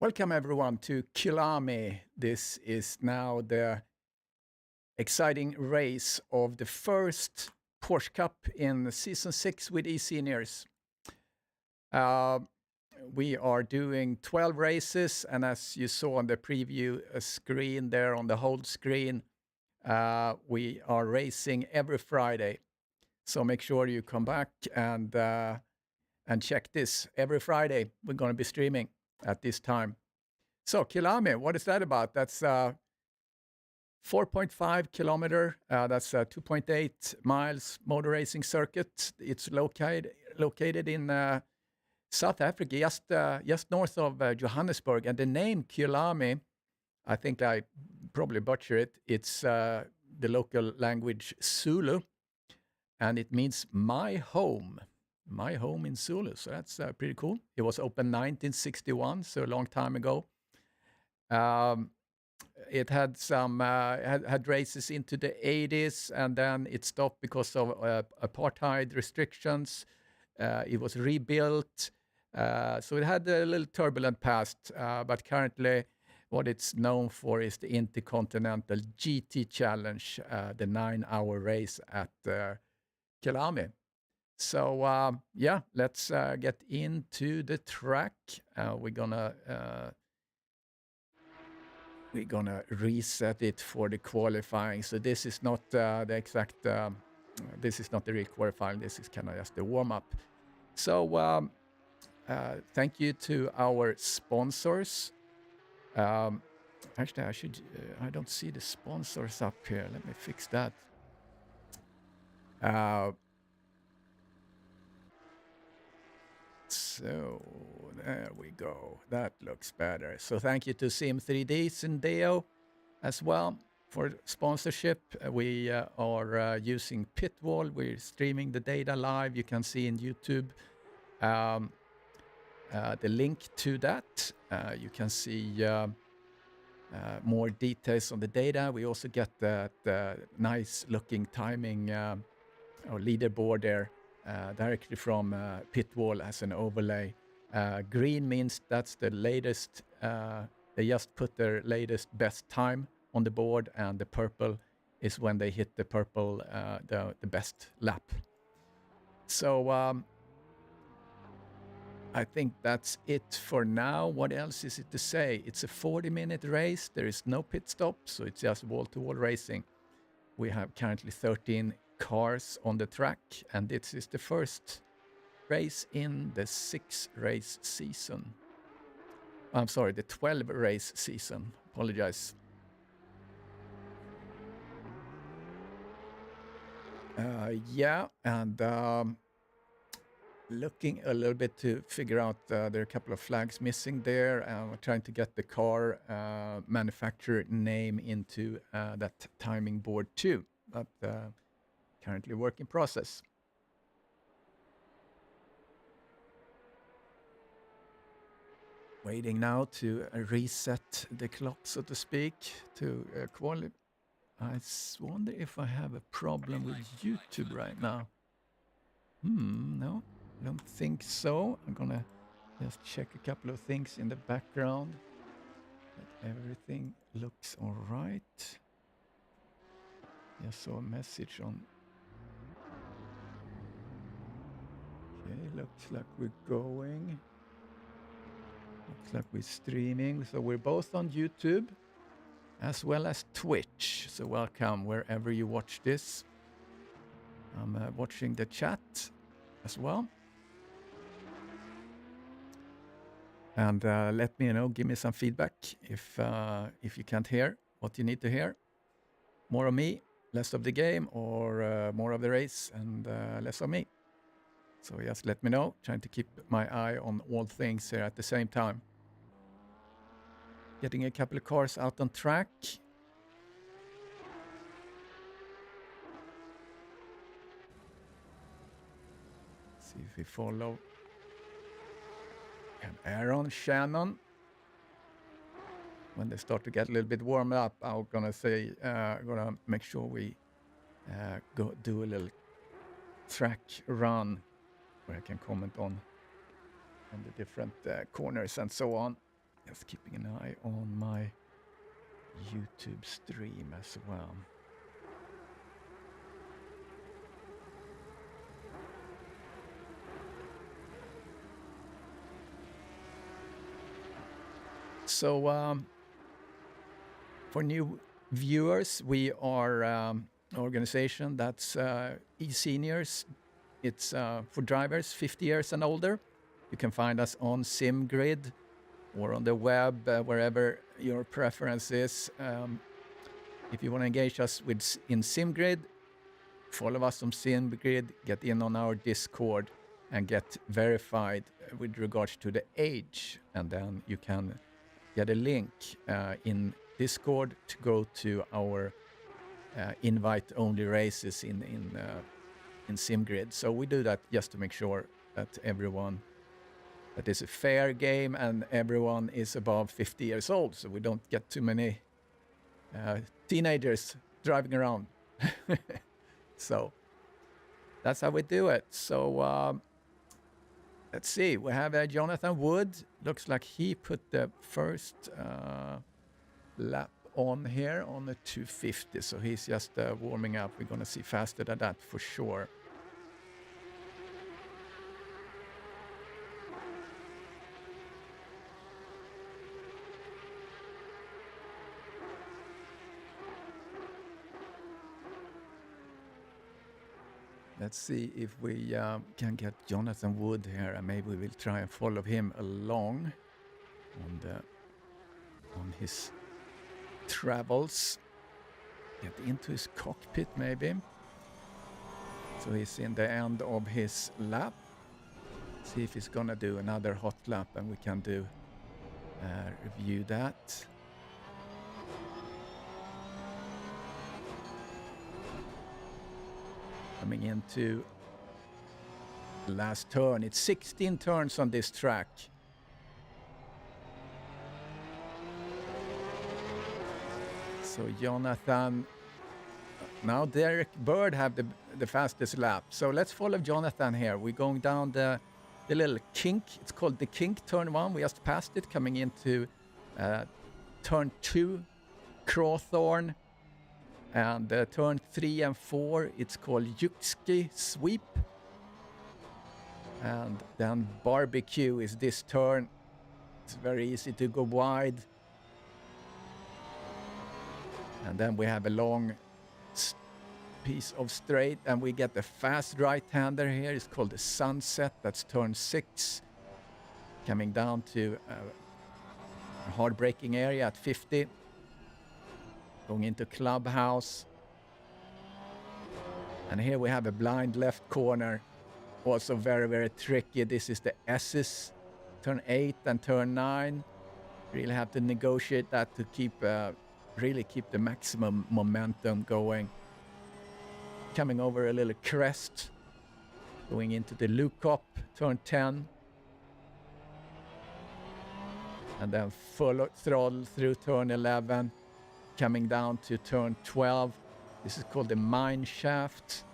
Welcome everyone to Kyalami. This is now the exciting race of the first Porsche Cup in season 6 with eSeniors. We are doing 12 races, and as you saw on the preview screen there on the hold screen, we are racing every Friday. So make sure you come back and check this. Every Friday we're going to be streaming at this time. So Kyalami, what is that about? That's 4.5 kilometer. That's 2.8 miles motor racing circuit. It's located in South Africa, just north of Johannesburg. And the name Kyalami, I think I probably butcher it. It's the local language Zulu, and it means my home. My home in Zulu. So that's pretty cool. It was opened 1961, so a long time ago. It had some had races into the 80s, and then it stopped because of apartheid restrictions. It was rebuilt, so it had a little turbulent past. But currently, what it's known for is the Intercontinental GT Challenge, the 9-hour race at Kyalami. So yeah, let's get into the track. We're gonna reset it for the qualifying. So this is not the exact. This is not the real qualifying. This is kind of just the warm up. So thank you to our sponsors. Actually, I don't see the sponsors up here. Let me fix that. So there we go. That looks better. So thank you to Sim3D Syndeo as well for sponsorship. We are using Pitwall. We're streaming the data live. You can see in YouTube the link to that. You can see more details on the data. We also get the nice looking timing or leaderboard there. Directly from Pitwall as an overlay. Green means that's the latest. They just put their latest best time on the board, and the purple is when they hit the purple, the best lap. So I think that's it for now. What else is it to say? It's a 40-minute race. There is no pit stop, so it's just wall-to-wall racing. We have currently 13 cars on the track, and this is the first race in the 6-race season. I'm sorry, the 12-race season. Apologize. Yeah, and looking a little bit to figure out, there are a couple of flags missing there. We're trying to get the car manufacturer name into that timing board too, but currently work in process. Waiting now to reset the clock, so to speak, to qualify. I wonder if I have a problem with YouTube right now. No, I don't think so. I'm gonna just check a couple of things in the background. That everything looks all right. Just saw a message on. Okay, looks like we're going. Looks like we're streaming. So we're both on YouTube as well as Twitch. So welcome wherever you watch this. I'm watching the chat as well. And let me know, give me some feedback if you can't hear what you need to hear. More of me, less of the game, or more of the race and less of me. So just let me know, trying to keep my eye on all things here at the same time. Getting a couple of cars out on track. See if we follow. And Aaron, Shannon. When they start to get a little bit warmed up, I'm gonna say, gonna make sure we go do a little track run where I can comment on the different corners and so on. Just keeping an eye on my YouTube stream as well. So for new viewers, we are an organization that's eSeniors. It's for drivers 50 years and older. You can find us on SIMGRID or on the web, wherever your preference is. If you want to engage us in SIMGRID, follow us on SIMGRID, get in on our Discord, and get verified with regards to the age. And then you can get a link in Discord to go to our invite-only races in SIMGRID. So we do that just to make sure that that is a fair game and everyone is above 50 years old, so we don't get too many teenagers driving around. So that's how we do it. So let's see, we have Jonathan Wood. Looks like he put the first lap on here on the 250, so he's just warming up. We're gonna see faster than that for sure. Let's see if we can get Jonathan Wood here, and maybe we'll try and follow him along on his travels. Get into his cockpit maybe. So he's in the end of his lap. See if he's gonna do another hot lap, and we can do review that. Coming into the last turn. It's 16 turns on this track. So Jonathan, now Derek Bird have the fastest lap. So let's follow Jonathan here. We're going down the little kink. It's called the kink, turn 1. We just passed it, coming into turn 2, Crawthorne. And turn 3 and 4, it's called Yukski Sweep. And then Barbecue is this turn. It's very easy to go wide. And then we have a long piece of straight, and we get the fast right-hander here. It's called the Sunset. That's turn 6. Coming down to a hard braking area at 50. Going into Clubhouse. And here we have a blind left corner. Also very, very tricky. This is the S's, turn 8 and turn 9. Really have to negotiate that to keep, really keep the maximum momentum going. Coming over a little crest. Going into the Lukop, turn 10. And then full throttle through turn 11. Coming down to turn 12. This is called the Mine Shaft.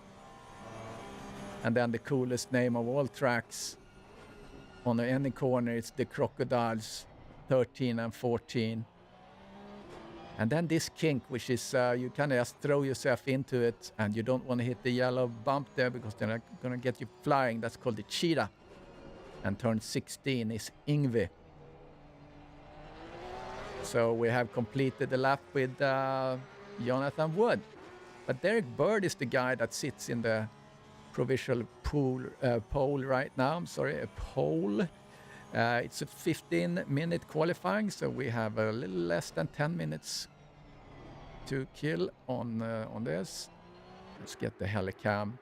And then the coolest name of all tracks. On any corner, it's the Crocodiles, 13 and 14. And then this kink, which is you kind of just throw yourself into it, and you don't want to hit the yellow bump there because they're not going to get you flying. That's called the Cheetah. And turn 16 is Yngve. So we have completed the lap with Jonathan Wood. But Derek Bird is the guy that sits in the provisional pole right now. I'm sorry, a pole. It's a 15-minute qualifying, so we have a little less than 10 minutes to kill on this. Let's get the helicam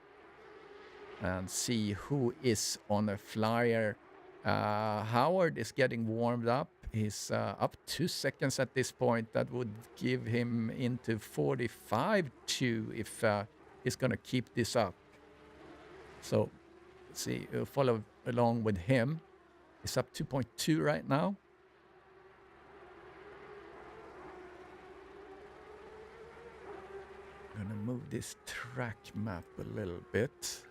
and see who is on a flyer. Howard is getting warmed up. He's up 2 seconds at this point. That would give him into 45.2 if he's going to keep this up. So, let's see, follow along with him. He's up 2.2 right now. I'm going to move this track map a little bit.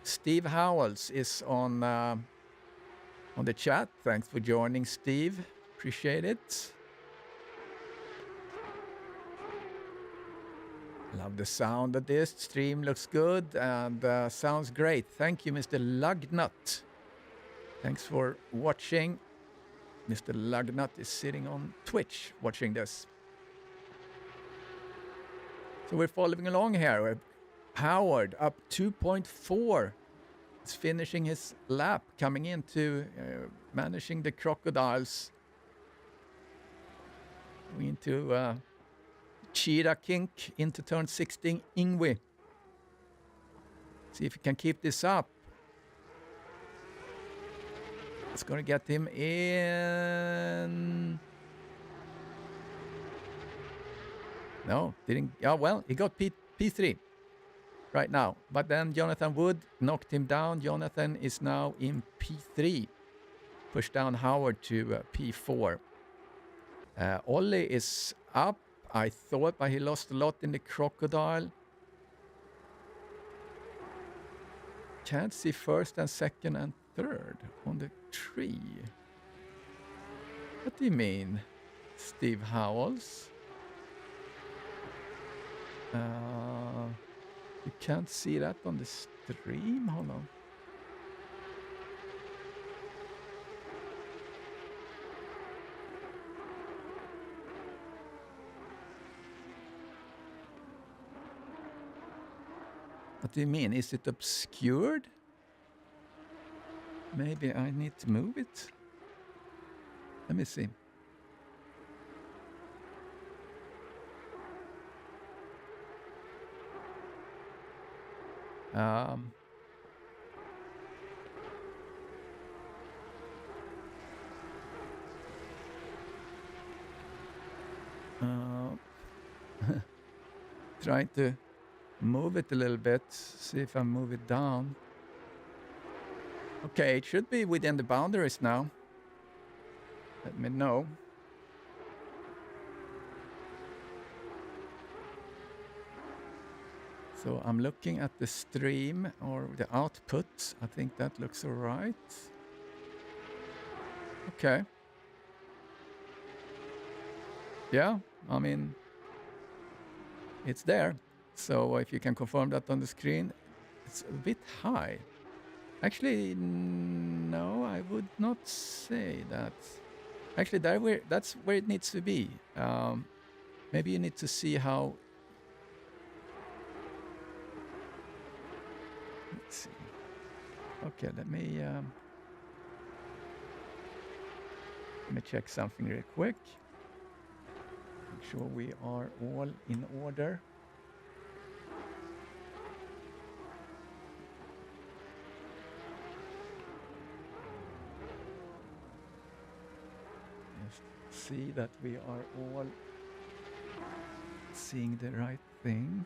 Steve Howells is on the chat. Thanks for joining, Steve. Appreciate it. Love the sound of this. Stream looks good and sounds great. Thank you, Mr. Lugnut. Thanks for watching. Mr. Lugnut is sitting on Twitch watching this. So we're following along here. Howard up 2.4. He's finishing his lap, coming into managing the crocodiles. Into Cheetah Kink into turn 16, Ingwe. See if he can keep this up. It's going to get him in. No, didn't. Yeah, well, he got P3 right now. But then Jonathan Wood knocked him down. Jonathan is now in P3. Pushed down Howard to P4. Ollie is up, I thought, but he lost a lot in the crocodile. Can't see first and second and third on the tree. What do you mean, Steve Howells? You can't see that on the stream? Hold on. What do you mean? Is it obscured? Maybe I need to move it. Let me see. Trying to move it a little bit, see if I move it down. Okay, it should be within the boundaries now. Let me know. So I'm looking at the stream or the output. I think that looks all right. Okay. Yeah, I mean, it's there. So if you can confirm that on the screen, it's a bit high. Actually, no, I would not say that. Actually, that's where it needs to be. Maybe you need to see how. Let's see. Okay, let me check something real quick. Make sure we are all in order. Just see that we are all seeing the right thing.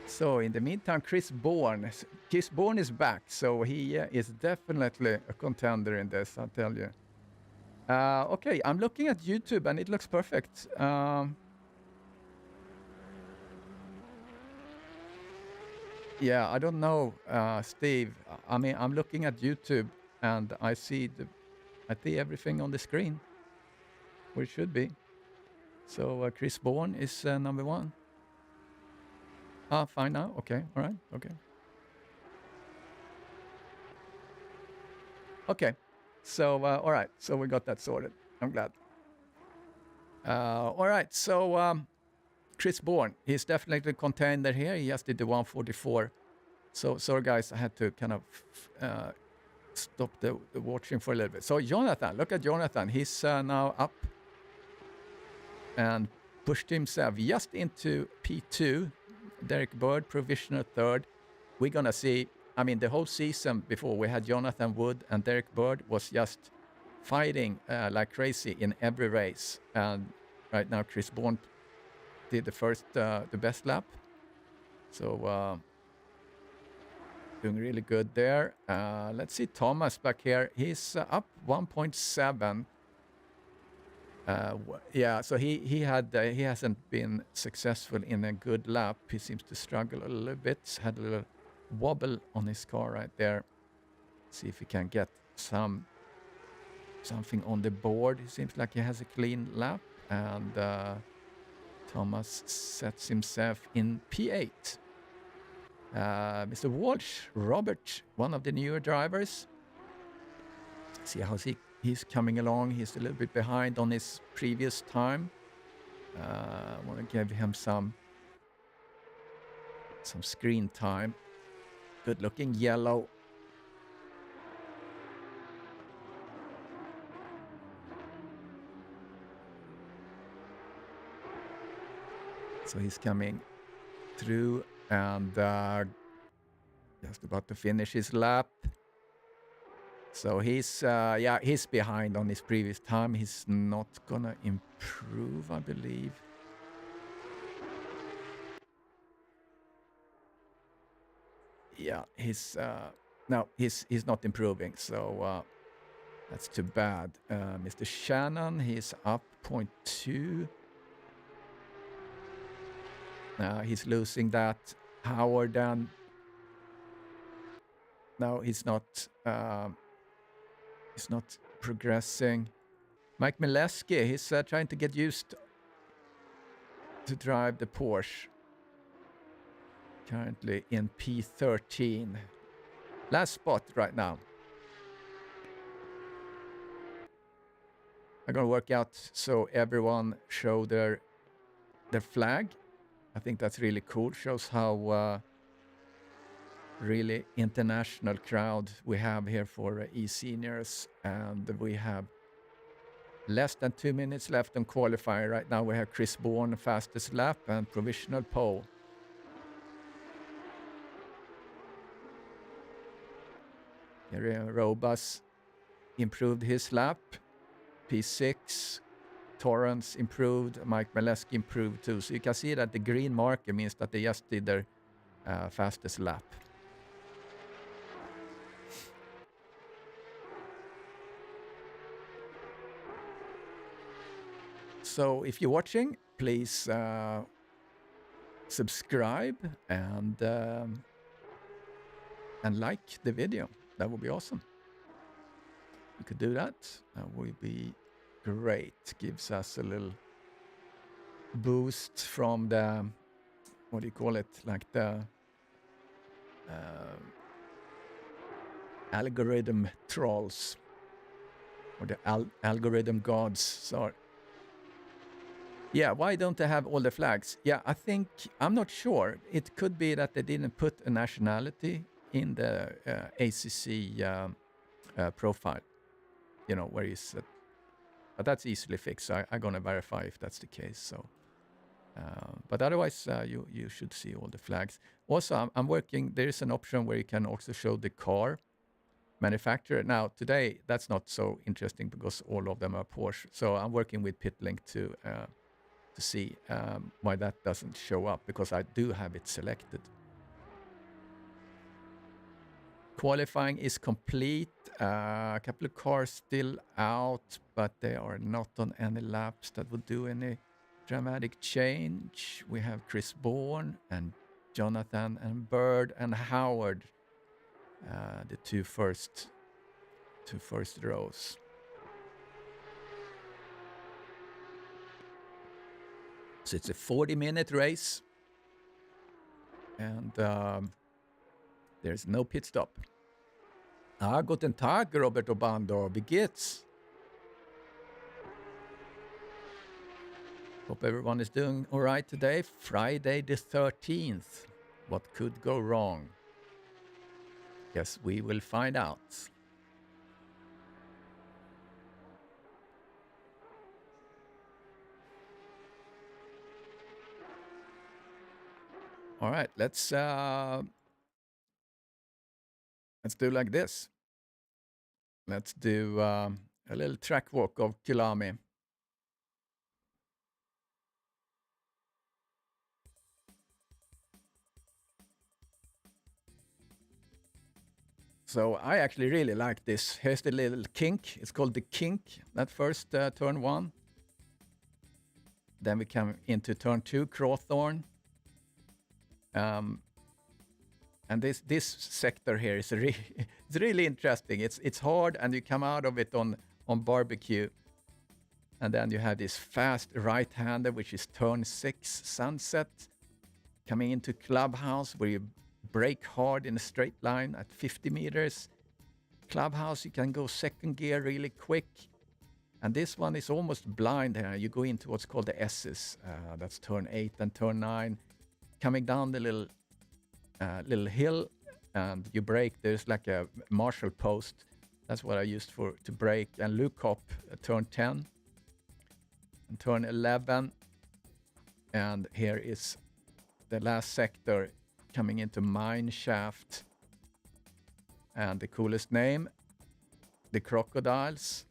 So in the meantime, Chris Bourne is back, so he is definitely a contender in this, I'll tell you. Okay, I'm looking at YouTube and it looks perfect. Yeah, I don't know, Steve. I mean, I'm looking at YouTube and I see everything on the screen where it should be. So Chris Bourne is number one. Fine now. Okay. All right. Okay. Okay. So, all right. So we got that sorted. I'm glad. All right. So, Chris Bourne, he's definitely a contender here. He just did the 144. So, sorry guys, I had to kind of stop the watching for a little bit. So, Jonathan, look at Jonathan. He's now up and pushed himself just into P2. Derek Bird, provisional third. We're going to see, I mean, the whole season before we had Jonathan Wood and Derek Bird was just fighting like crazy in every race. And right now, Chris Bourne did the best lap. So, doing really good there. Let's see Thomas back here. He's up 1.7. Yeah, so he hasn't been successful in a good lap. He seems to struggle a little bit. Had a little wobble on his car right there. See if he can get something on the board. It seems like he has a clean lap, and Thomas sets himself in P8. Mr. Walsh, Robert, one of the newer drivers. See how he's coming along. He's a little bit behind on his previous time. I want to give him some screen time. Good looking yellow. So he's coming through and just about to finish his lap. So he's behind on his previous time. He's not gonna improve, I believe. Yeah, he's not improving. So that's too bad. Mr. Shannon, he's up 0.2. He's losing that. Howard, and no, he's not progressing. Mike Mileski, he's trying to get used to drive the Porsche. Currently in P13. Last spot right now. I'm gonna work out so everyone show their flag. I think that's really cool. Shows how really international crowd we have here for eSeniors, and we have less than 2 minutes left on qualifying. Right now we have Chris Bourne fastest lap and provisional pole. Robas improved his lap. P6. Torrance improved. Mike Mileski improved too. So you can see that the green marker means that they just did their fastest lap. So if you're watching, please subscribe and like the video. That would be awesome. You could do that. That would be great. Gives us a little boost from the, what do you call it? Like the algorithm trolls, or the algorithm gods. So yeah, why don't they have all the flags? Yeah, I'm not sure. It could be that they didn't put a nationality in the ACC profile, you know, where you said, but that's easily fixed. So I'm gonna verify if that's the case. So, but otherwise, you should see all the flags. Also, I'm working. There is an option where you can also show the car manufacturer. Now today, that's not so interesting because all of them are Porsche. So I'm working with PitLink to see why that doesn't show up, because I do have it selected. Qualifying is complete. A couple of cars still out, but they are not on any laps that would do any dramatic change. We have Chris Bourne and Jonathan and Bird and Howard, the two first rows. So it's a 40-minute race, and there's no pit stop. Guten Tag, Roberto Bando. Wie geht's? Hope everyone is doing all right today. Friday the 13th. What could go wrong? Guess we will find out. All right, let's do like this. Let's do a little track walk of Kyalami. So I actually really like this. Here's the little kink. It's called the kink. That first turn 1. Then we come into turn 2, Crawthorne. And this sector here is it's really interesting. It's hard, and you come out of it on barbecue. And then you have this fast right-hander, which is turn 6 Sunset, coming into Clubhouse, where you brake hard in a straight line at 50 meters. Clubhouse, you can go second gear really quick. And this one is almost blind here. You go into what's called the S's. That's turn 8 and turn 9. Coming down the little hill, and you brake. There's like a Marshall post. That's what I used to brake. And loop hop, turn 10. And turn 11. And here is the last sector coming into mine shaft. And the coolest name, the crocodiles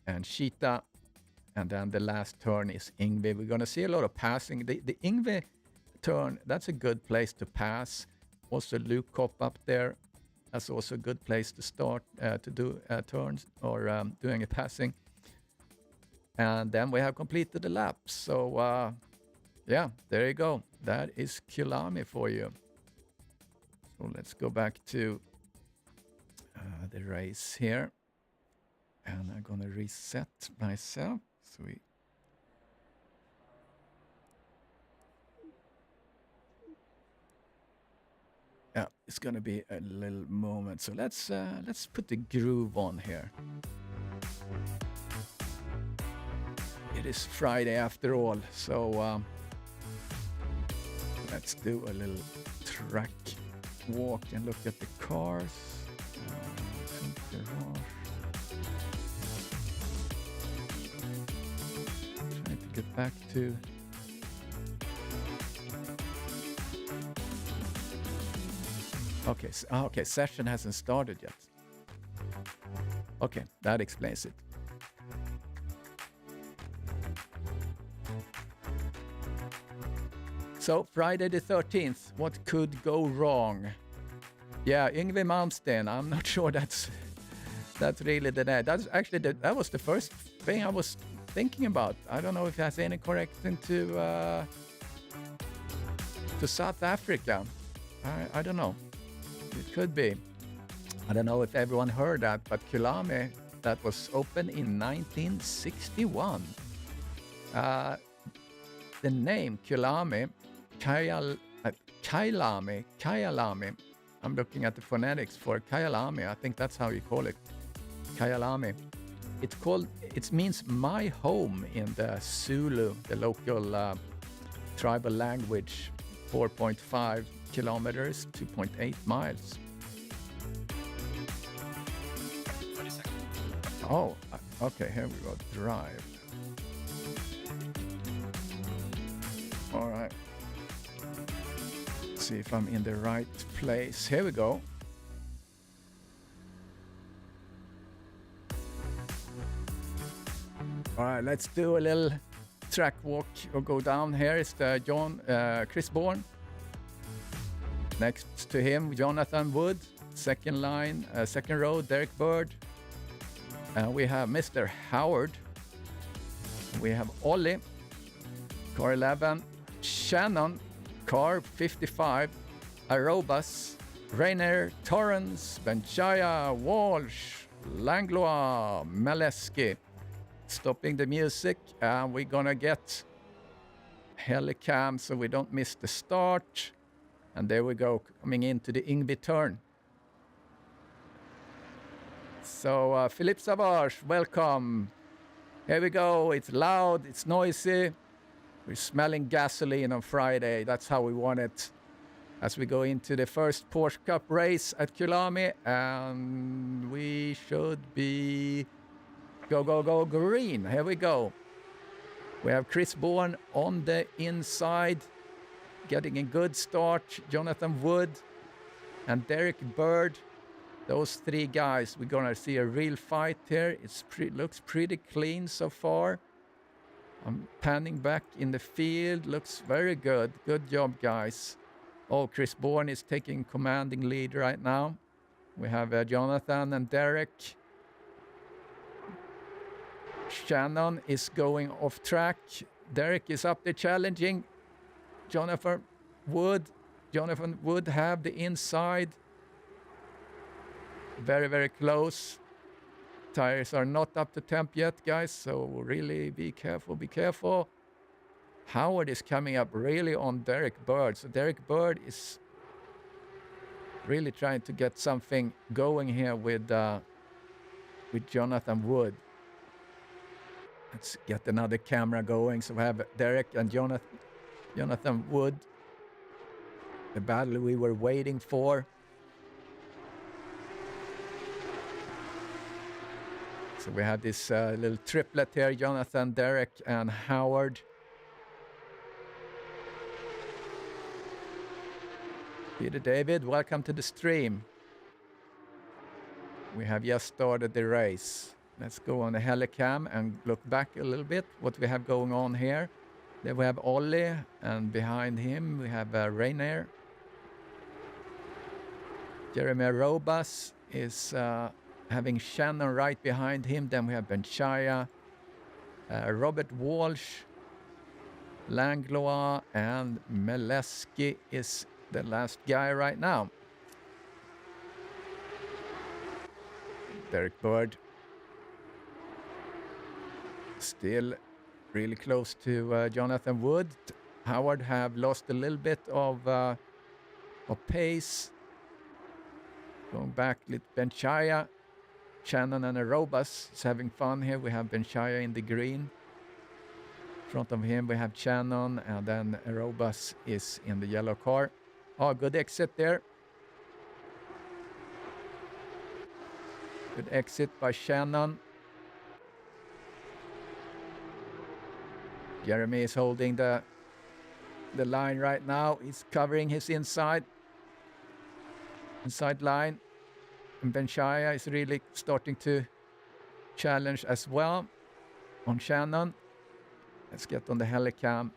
and cheetah. And then the last turn is Yngve. We're going to see a lot of passing. The Yngve turn, that's a good place to pass. Also Luke Cop up there. That's also a good place to start to do turns or doing a passing. And then we have completed the lap. So yeah, there you go. That is Kyalami for you. So let's go back to the race here. And I'm going to reset myself. So yeah, it's going to be a little moment. So let's put the groove on here. It is Friday after all, so let's do a little track walk and look at the cars. Trying to get back to okay, session hasn't started yet. Okay, that explains it. So Friday the 13th, what could go wrong? Yeah, Yngve Malmsten. I'm not sure that's really the name. That's actually that was the first thing I was thinking about. I don't know if it has any connection to South Africa. I don't know. It could be. I don't know if everyone heard that, but Kyalami, that was opened in 1961. The name Kyalami, Kyalami. I'm looking at the phonetics for Kyalami. I think that's how you call it. Kyalami. It means my home in the Zulu, the local tribal language. 4.5 kilometers, 2.8 miles. Oh, okay, here we go. Drive. All right. See if I'm in the right place. Here we go. All right, let's do a little track walk or go down. Here is the Chris Bourne. Next to him, Jonathan Wood. Second line, second row, Derek Bird. We have Mr. Howard. We have Ollie, car 11. Shannon, car 55. Arobas, Rainer, Torrance, Benchaya, Walsh, Langlois, Maleski. Stopping the music, and we're gonna get helicam so we don't miss the start. And there we go, coming into the Yngve turn. So Philippe Savage, welcome. Here we go. It's loud, it's noisy. We're smelling gasoline on Friday. That's how we want it. As we go into the first Porsche Cup race at Kyalami, and we should be go green. Here we go. We have Chris Bourne on the inside, getting a good start. Jonathan Wood and Derek Bird. Those three guys, we're gonna see a real fight here. It looks pretty clean so far. I'm panning back in the field. Looks very good. Good job, guys. Oh, Chris Bourne is taking commanding lead right now. We have Jonathan and Derek. Shannon is going off track. Derek is up there challenging Jonathan Wood. Jonathan Wood have the inside. Very, very close. Tires are not up to temp yet, guys, so really be careful, be careful. Howard is coming up really on Derek Bird. So Derek Bird is really trying to get something going here with Jonathan Wood. Let's get another camera going. So we have Derek and Jonathan Wood. The battle we were waiting for. So we have this little triplet here, Jonathan, Derek, and Howard. Peter David, welcome to the stream. We have just started the race. Let's go on the helicam and look back a little bit what we have going on here. There we have Ollie, and behind him we have Rainier. Jeremy Robas is having Shannon right behind him. Then we have Benchaya, Robert Walsh, Langlois, and Meleski is the last guy right now. Derek Bird still really close to Jonathan Wood. Howard have lost a little bit of pace. Going back, Benchaya, Shannon and Arobas is having fun here. We have Benchaya in the green. In front of him we have Shannon, and then Arobas is in the yellow car. Oh, good exit there. Good exit by Shannon. Jeremy is holding the line right now. He's covering his inside line. And Benchaya is really starting to challenge as well on Shannon. Let's get on the helicam.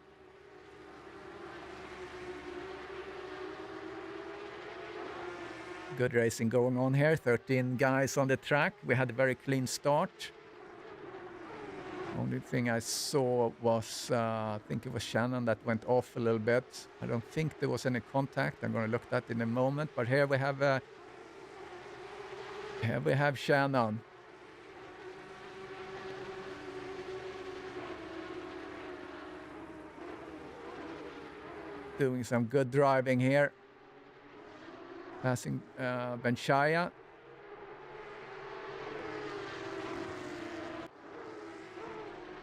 Good racing going on here. 13 guys on the track. We had a very clean start. Only thing I saw was, I think it was Shannon that went off a little bit. I don't think there was any contact. I'm going to look at that in a moment. But here we have Shannon. Doing some good driving here. Passing Benchaya.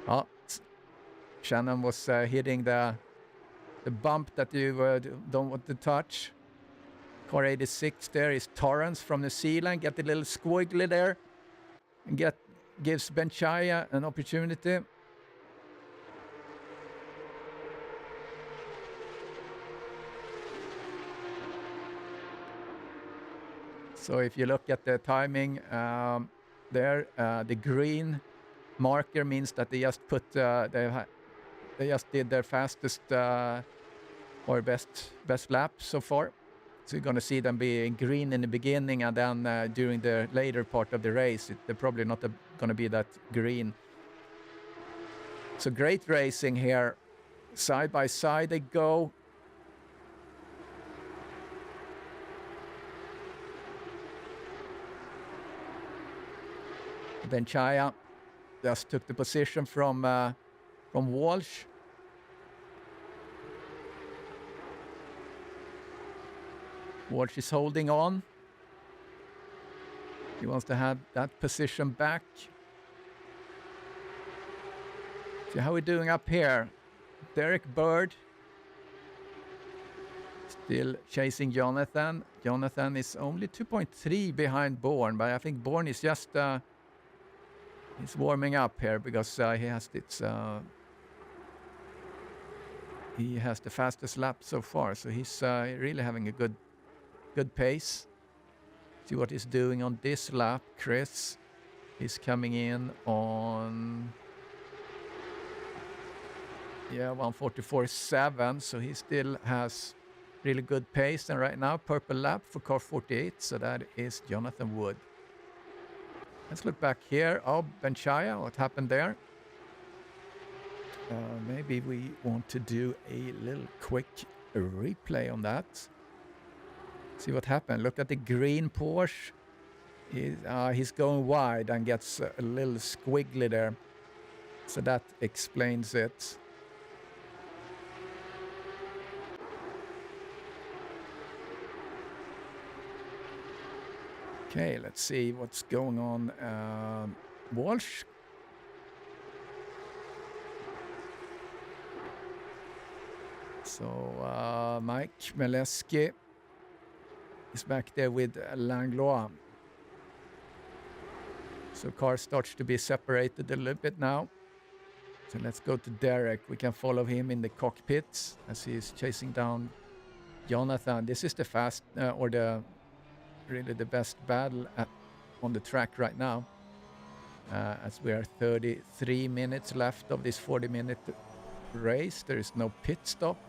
Oh, Shannon was hitting the bump that you don't want to touch. Car 86 there is Torrance from New Zealand. Get a little squiggly there. And gives Benchaya an opportunity. So if you look at the timing there, the green marker means that they just put they just did their fastest or best lap so far. So you're going to see them being green in the beginning, and then during the later part of the race, they're probably not going to be that green. So great racing here. Side by side they go. Benchaya just took the position from Walsh. Walsh is holding on. He wants to have that position back. See how we're doing up here. Derek Bird still chasing Jonathan. Jonathan is only 2.3 behind Bourne, but I think Bourne is just he's warming up here because he has the fastest lap so far. So he's really having a good pace. See what he's doing on this lap. Chris is coming in on 1:44.7. So he still has really good pace. And right now, purple lap for car 48. So that is Jonathan Wood. Let's look back here. Oh, Benchaya, what happened there? Maybe we want to do a little quick replay on that. See what happened. Look at the green Porsche. He's going wide and gets a little squiggly there. So that explains it. Okay, let's see what's going on. Walsh. So Mike Meleski is back there with Langlois. So car starts to be separated a little bit now. So let's go to Derek. We can follow him in the cockpit as he is chasing down Jonathan. This is the fast really the best battle on the track right now, as we are 33 minutes left of this 40-minute race. There is no pit stop.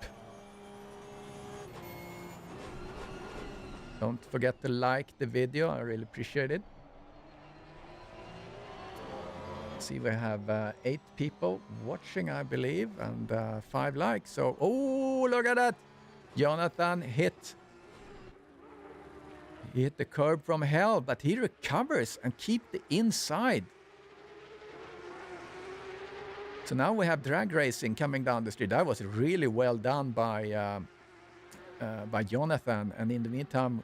Don't forget to like the video. I really appreciate it. See, we have 8 people watching, I believe, and 5 likes. So, oh, look at that! Jonathan hit the curb from hell, but he recovers and keep the inside. So now we have drag racing coming down the street. That was really well done by Jonathan. And in the meantime,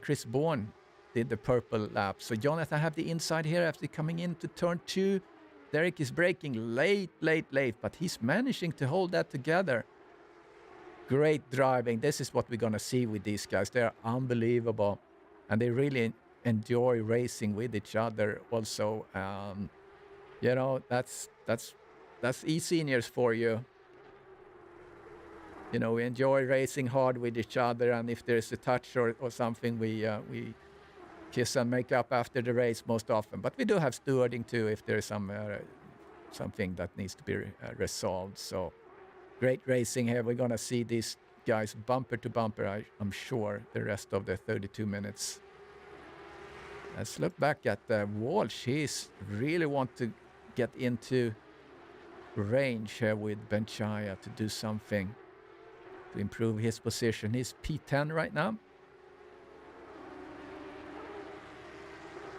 Chris Bourne did the purple lap. So Jonathan have the inside here after coming into turn 2. Derek is braking late, but he's managing to hold that together. Great driving. This is what we're going to see with these guys. They're unbelievable. And they really enjoy racing with each other also. You know, that's eSeniors for you. You know, we enjoy racing hard with each other, and if there's a touch or something, we kiss and make up after the race most often. But we do have stewarding too if there's something that needs to be resolved. So great racing here. We're gonna see these guys bumper to bumper, I'm sure, the rest of the 32 minutes. Let's look back at Walsh. He's really want to get into range here with Benchaya to do something to improve his position. He's P10 right now.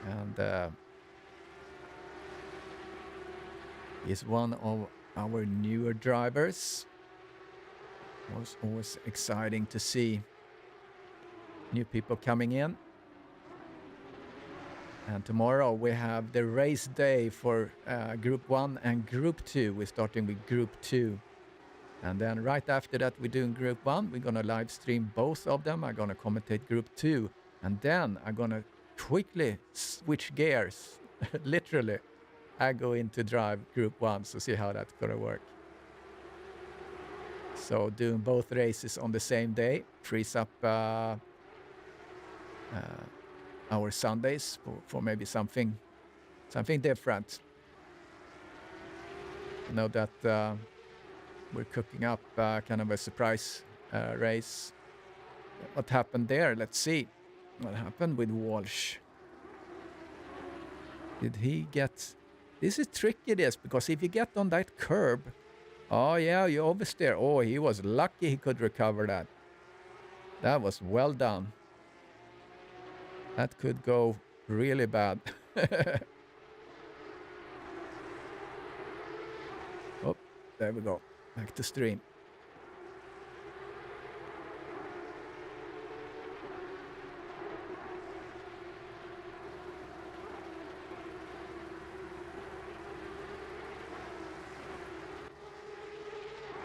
And he's one of our newer drivers. It was always exciting to see new people coming in. And tomorrow we have the race day for Group 1 and Group 2. We're starting with Group 2. And then right after that, we're doing Group 1. We're going to live stream both of them. I'm going to commentate Group 2. And then I'm going to quickly switch gears. Literally, I go into drive Group 1 to see how that's going to work. So doing both races on the same day frees up our Sundays for maybe something different. I know that we're cooking up kind of a surprise race. What happened there? Let's see. What happened with Walsh? Did he get... This is tricky, this, because if you get on that curb... Oh, yeah, you oversteer. Oh, he was lucky he could recover that. That was well done. That could go really bad. Oh, there we go. Back to stream.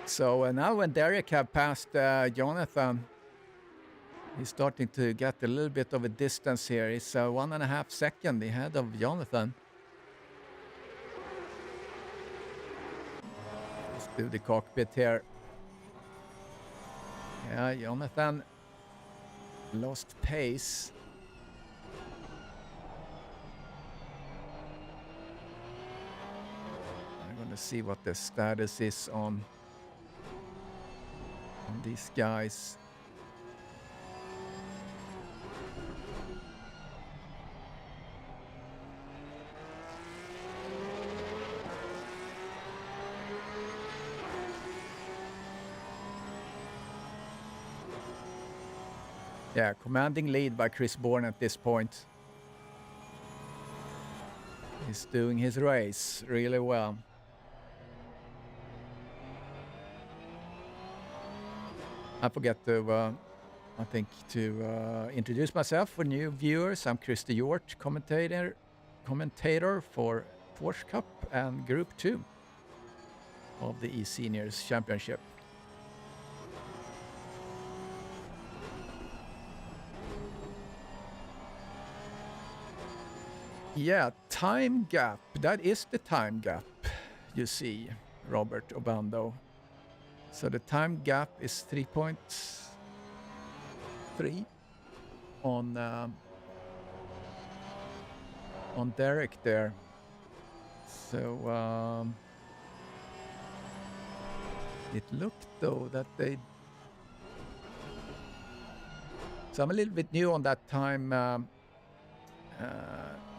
So now when Derek have passed Jonathan, he's starting to get a little bit of a distance here. He's 1.5 seconds ahead of Jonathan. Let's do the cockpit here. Yeah, Jonathan lost pace. I'm going to see what the status is on these guys. Yeah, commanding lead by Chris Bourne at this point. He's doing his race really well. I forgot to, I think, to introduce myself for new viewers. I'm Christer Hjort, commentator for Porsche Cup and Group 2 of the eSeniors Championship. Yeah, time gap. That is the time gap, you see, Robert Obando. So the time gap is 3.3 on Derek there. So it looked though that they. So I'm a little bit new on that time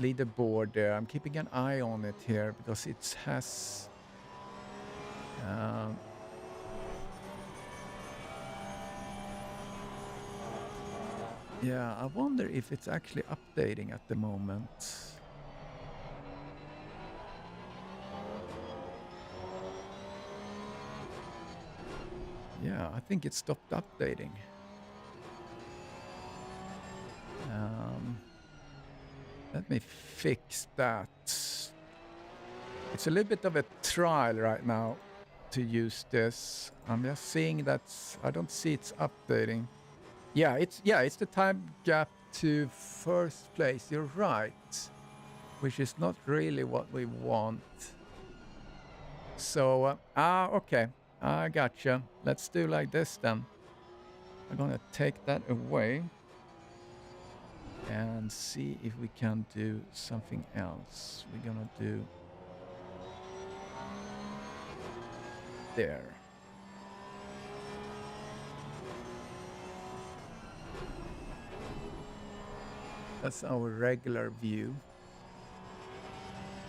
leaderboard there. I'm keeping an eye on it here because it has. Yeah, I wonder if it's actually updating at the moment. Yeah, I think it stopped updating. Let me fix that. It's a little bit of a trial right now to use this. I'm just seeing that I don't see it's updating. Yeah, it's the time gap to first place. You're right, which is not really what we want. So okay, I gotcha. Let's do like this then. I'm gonna take that away and see if we can do something else. We're gonna do there. That's our regular view.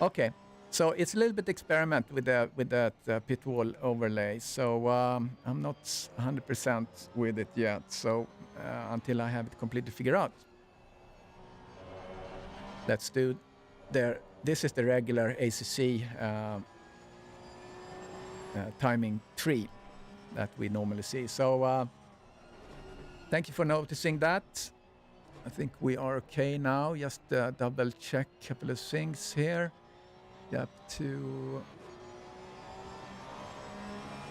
Okay, so it's a little bit experiment with that pit wall overlay. So I'm not 100% with it yet. So until I have it completely figured out. Let's do there. This is the regular ACC timing tree that we normally see. So thank you for noticing that. I think we are okay now. Just double check a couple of things here. Yep,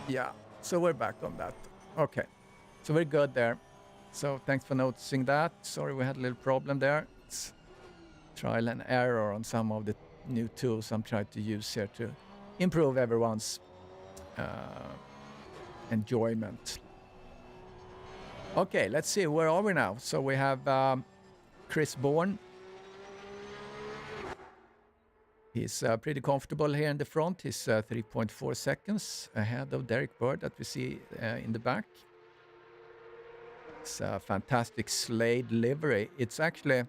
yeah, so we're back on that. Okay, so we're good there. So thanks for noticing that. Sorry we had a little problem there. It's trial and error on some of the new tools I'm trying to use here to improve everyone's enjoyment. Okay, let's see, where are we now? So we have Chris Bourne. He's pretty comfortable here in the front. He's 3.4 seconds ahead of Derek Bird that we see in the back. It's a fantastic Slade livery. It's actually,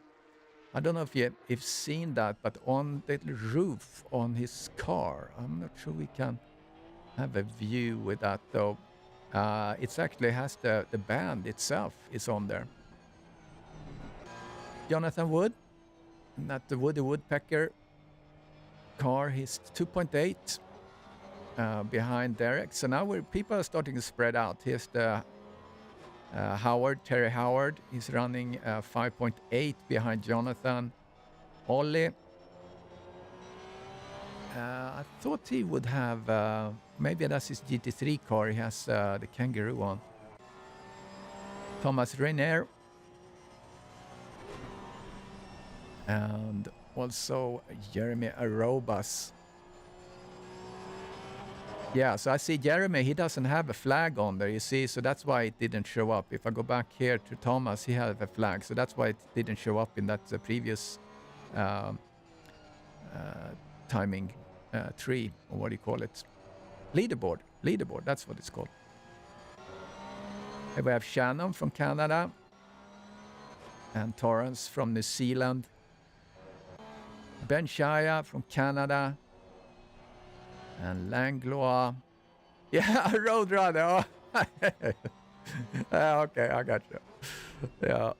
I don't know if you've seen that, but on the roof on his car, I'm not sure we can have a view with that though. It actually has the band itself is on there. Jonathan Wood, not the Woody Woodpecker car, he's 2.8 behind Derek. So now people are starting to spread out. Here's the Terry Howard. He's running 5.8 behind Jonathan. Ollie, I thought he would have, maybe that's his GT3 car. He has the Kangaroo on. Thomas Reiner. And also Jeremy Arobas. Yeah, so I see Jeremy, he doesn't have a flag on there, you see, so that's why it didn't show up. If I go back here to Thomas, he had a flag, so that's why it didn't show up in that previous timing tree, or what do you call it? Leaderboard, that's what it's called. Here we have Shannon from Canada and Torrance from New Zealand. Ben Shaya from Canada and Langlois. Yeah, Roadrunner. Oh. Okay, I got you. Yeah.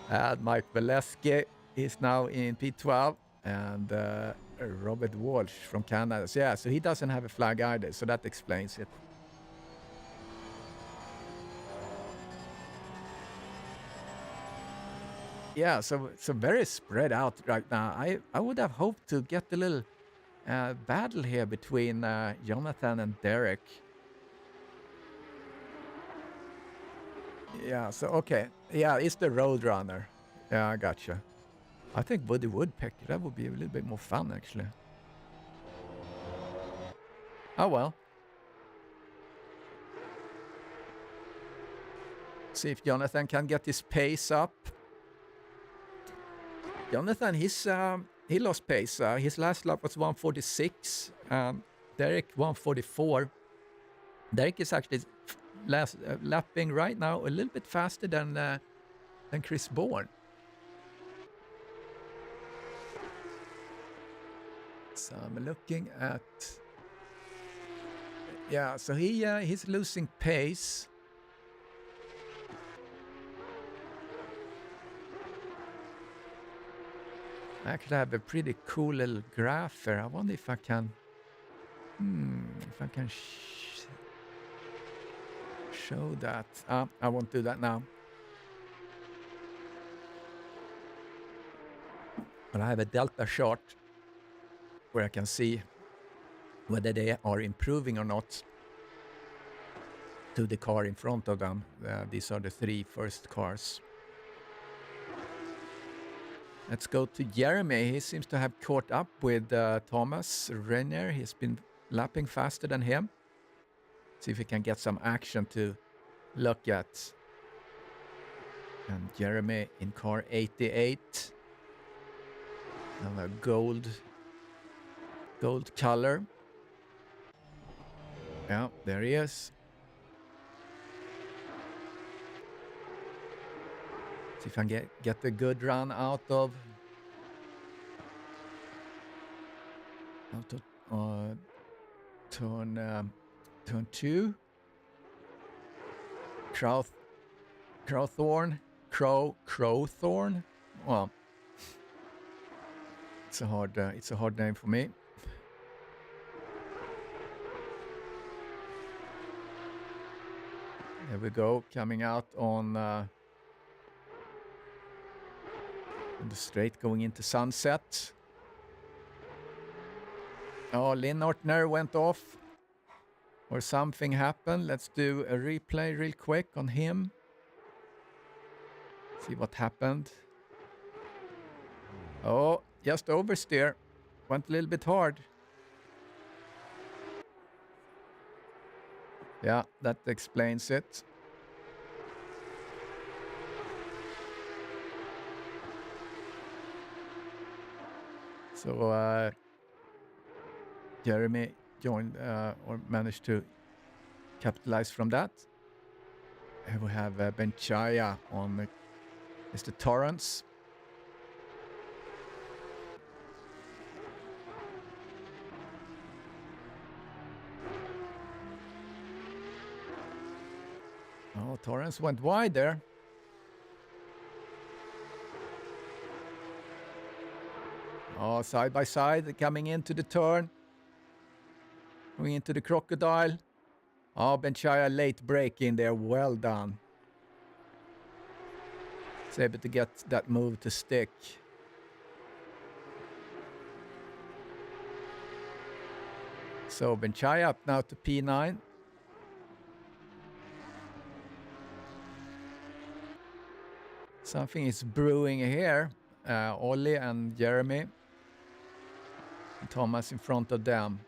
And Mike Valesky is now in P12, and Robert Walsh from Canada. So, yeah, so he doesn't have a flag either, so that explains it. Yeah, so very spread out right now. I would have hoped to get a little battle here between Jonathan and Derek. Yeah, so okay. Yeah, it's the Roadrunner. Yeah, I gotcha. I think Woody Woodpecker, that would be a little bit more fun, actually. Oh, well. See if Jonathan can get his pace up. Jonathan, he lost pace. His last lap was 146. Derek, 144. Derek is actually lapping right now a little bit faster than Chris Bourne. So I'm looking at... Yeah, so he's losing pace. I actually have a pretty cool little graph there. I wonder if I can... show that. I won't do that now. But I have a delta chart where I can see whether they are improving or not to the car in front of them. These are the 3 first cars. Let's go to Jeremy. He seems to have caught up with Thomas Renner. He's been lapping faster than him. See if we can get some action to look at. And Jeremy in car 88. And a gold color. Yeah, there he is. See if I can get a good run out of turn 2. Crowthorne. Well, it's a hard name for me. There we go, coming out on the straight going into sunset. Oh, Lynn Ortner went off. Or something happened. Let's do a replay real quick on him. See what happened. Oh, just oversteer. Went a little bit hard. Yeah, that explains it. So Jeremy joined or managed to capitalize from that. Here we have Benchaya on Mr. Torrance. Oh, Torrance went wide there. Oh, side by side, coming into the turn. Going into the crocodile. Oh, Benchaya late break in there. Well done. He's able to get that move to stick. So Benchaya up now to P9. Something is brewing here. Ollie and Jeremy. And Thomas in front of them.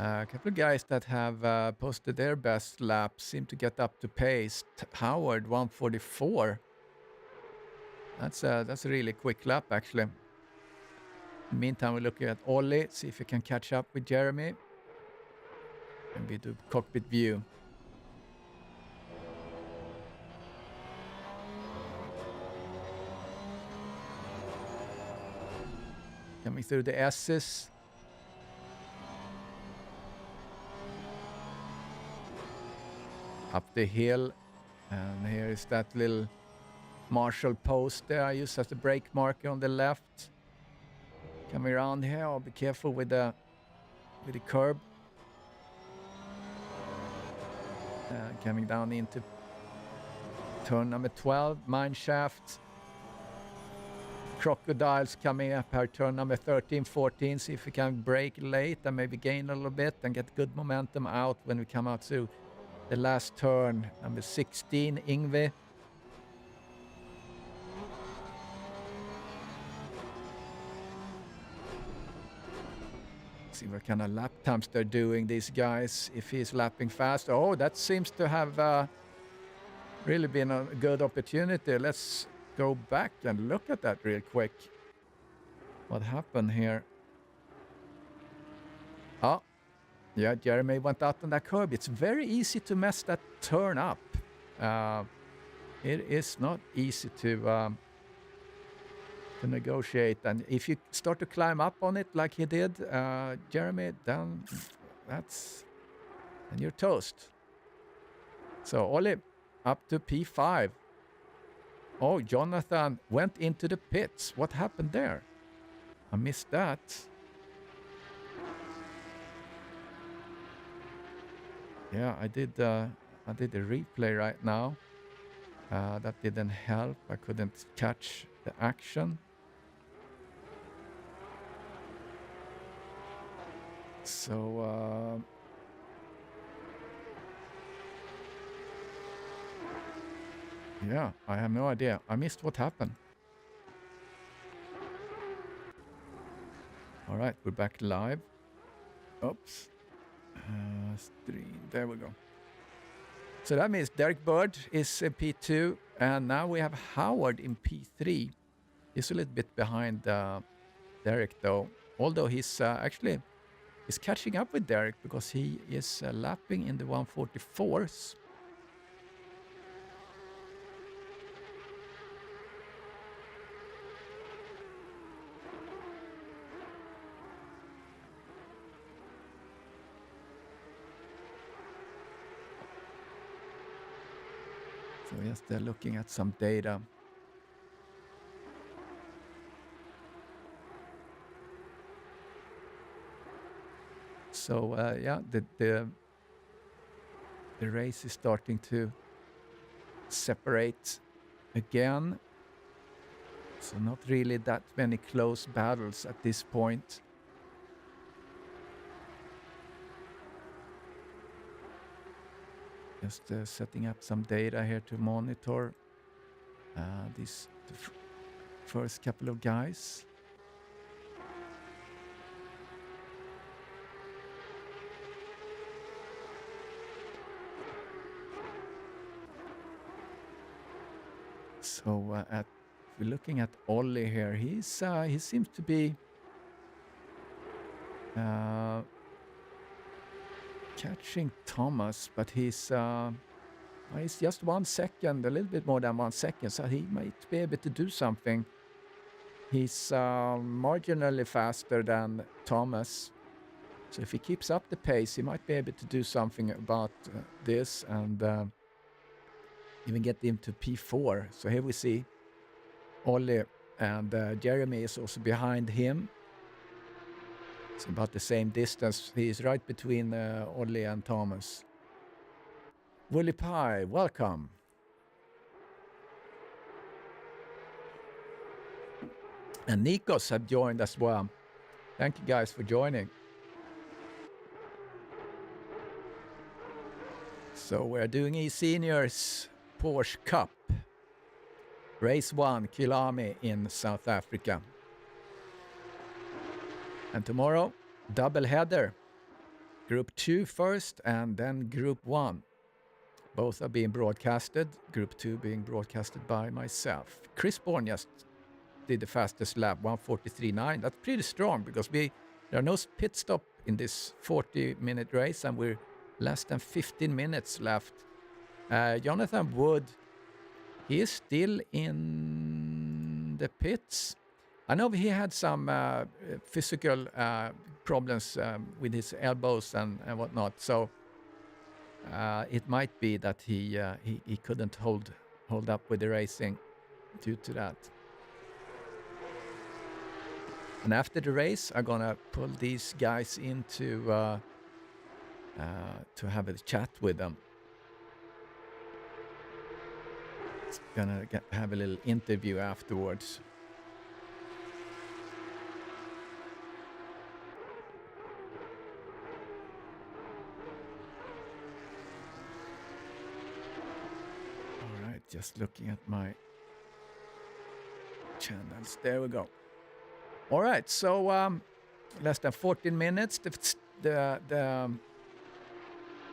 A couple of guys that have posted their best laps seem to get up to pace. Howard 144. That's a really quick lap actually. In the meantime, we're looking at Ollie, see if he can catch up with Jeremy. And we do cockpit view. Coming through the S's. up the hill. And here is that little Marshall post there I use as a brake marker on the left. Coming around here, I'll be careful with the curb. Coming down into turn number 12, mine shaft. Crocodiles coming up here, turn number 13, 14. See if we can brake late and maybe gain a little bit and get good momentum out when we come out to the last turn, number 16, Ingve. See what kind of lap times they're doing, these guys, if he's lapping fast. Oh, that seems to have really been a good opportunity. Let's go back and look at that real quick. What happened here? Oh, yeah, Jeremy went out on that curb. It's very easy to mess that turn up. It is not easy to negotiate, and if you start to climb up on it like he did, Jeremy, then and you're toast. So Ollie up to P5. Oh, Jonathan went into the pits. What happened there? I missed that. Yeah, I did a replay right now. That didn't help. I couldn't catch the action. So yeah, I have no idea. I missed what happened. All right, we're back live. Oops. Stream. There we go. So that means Derek Bird is in P2, and now we have Howard in P3. He's a little bit behind Derek, though. Although he's actually catching up with Derek because he is lapping in the 144s. So yes, they're looking at some data. So yeah, the race is starting to separate again. So not really that many close battles at this point. Just setting up some data here to monitor the first couple of guys. So if we're looking at Ollie here, he seems to be catching Thomas, but he's just 1 second, a little bit more than 1 second, so he might be able to do something. He's marginally faster than Thomas, so if he keeps up the pace, he might be able to do something about this and even get him to P4. So here we see Ollie, and Jeremy is also behind him. It's about the same distance. He is right between Ollie and Thomas. Wooly Pie, welcome. And Nikos have joined as well. Thank you guys for joining. So we're doing eSeniors Porsche Cup. Race 1, Kyalami in South Africa. And tomorrow, double header. Group 2 first and then Group 1. Both are being broadcasted. Group 2 being broadcasted by myself. Chris Bourne just did the fastest lap, 1:43.9. That's pretty strong because there are no pit stop in this 40-minute race and we're less than 15 minutes left. Jonathan Wood, he is still in the pits. I know he had some physical problems with his elbows and whatnot. So It might be that he couldn't hold up with the racing due to that. And after the race, I'm gonna pull these guys into to have a chat with them. It's gonna have a little interview afterwards. All right, just looking at my channels. There we go. All right, so less than 14 minutes. The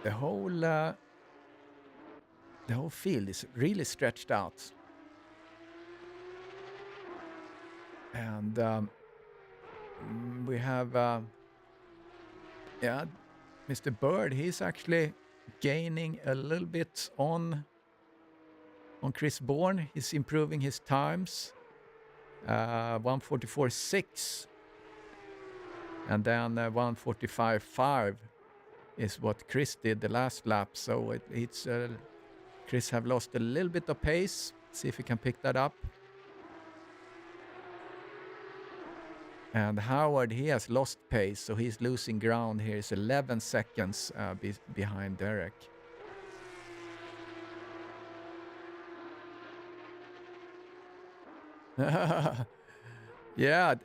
whole field is really stretched out, and we have yeah, Mr. Bird. He's actually gaining a little bit on Chris Bourne. He's improving his times. 1:44.6, and then 1:45.5 is what Chris did the last lap. So it's Chris have lost a little bit of pace. See if he can pick that up. And Howard, he has lost pace, so he's losing ground here. He's 11 seconds behind Derek. Yeah,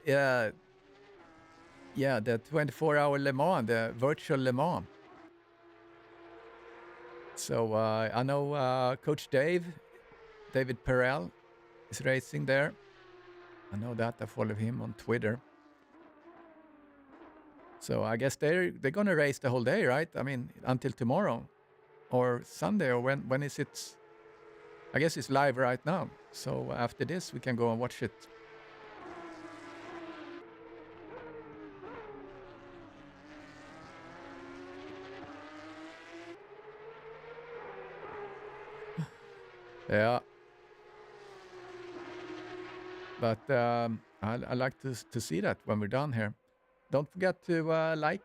the 24-hour Le Mans, the virtual Le Mans. So I know Coach David Perel is racing there. I know that. I follow him on Twitter. So I guess they're gonna race the whole day, right? I mean, until tomorrow or Sunday, or when is it? I guess it's live right now. So after this, we can go and watch it. Yeah. But I like to see that when we're done here. Don't forget to like.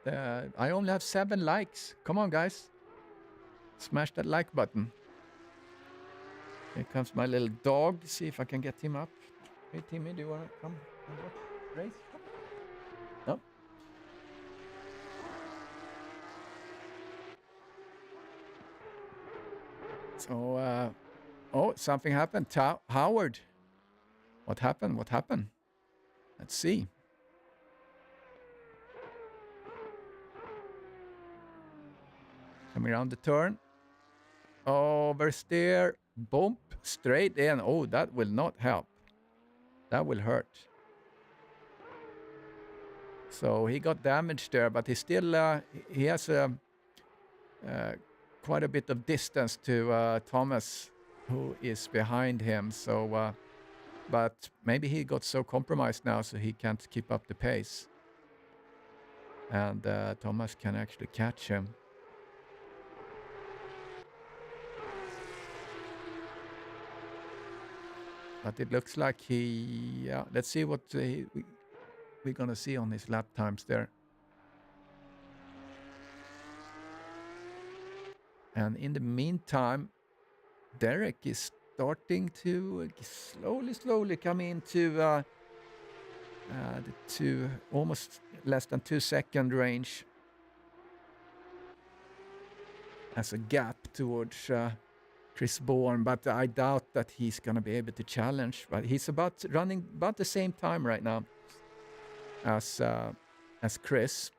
I only have 7 likes. Come on, guys. Smash that like button. Here comes my little dog. See if I can get him up. Hey, Timmy, do you want to come and watch race? No? So, oh, something happened. Howard. What happened? What happened? Let's see. Coming around the turn. Oversteer. Bump. Straight in. Oh, that will not help. That will hurt. So he got damaged there, but he still he has quite a bit of distance to Thomas, who is behind him. So, but maybe he got so compromised now, so he can't keep up the pace, and Thomas can actually catch him. But it looks like he. Let's see what we're gonna see on his lap times there. And in the meantime, Derek is starting to slowly come into the almost less than 2 second range as a gap towards Chris Bourne, but I doubt that he's going to be able to challenge. But he's running about the same time right now as Chris.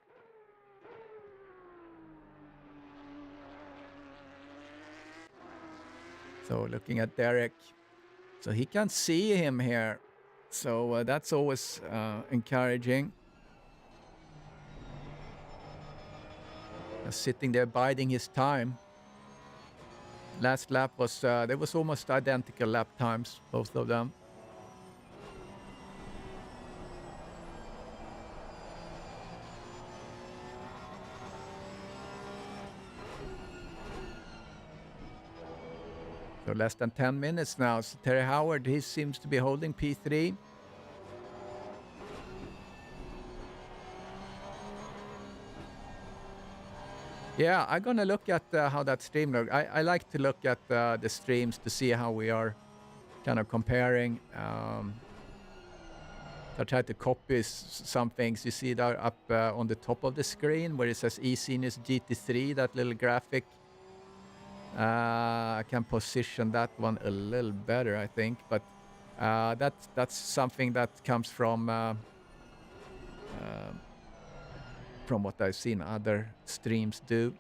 So looking at Derek, so he can see him here. So that's always encouraging. Sitting there biding his time. Last lap was, there was almost identical lap times, both of them. So less than 10 minutes now. So Terry Howard, he seems to be holding P3. Yeah, I'm gonna look at how that stream looks. I like to look at the streams to see how we are kind of comparing. I tried to copy some things. You see that up on the top of the screen where it says eSeniors GT3, that little graphic. I can position that one a little better, I think, but that's something that comes from what I've seen other streams do.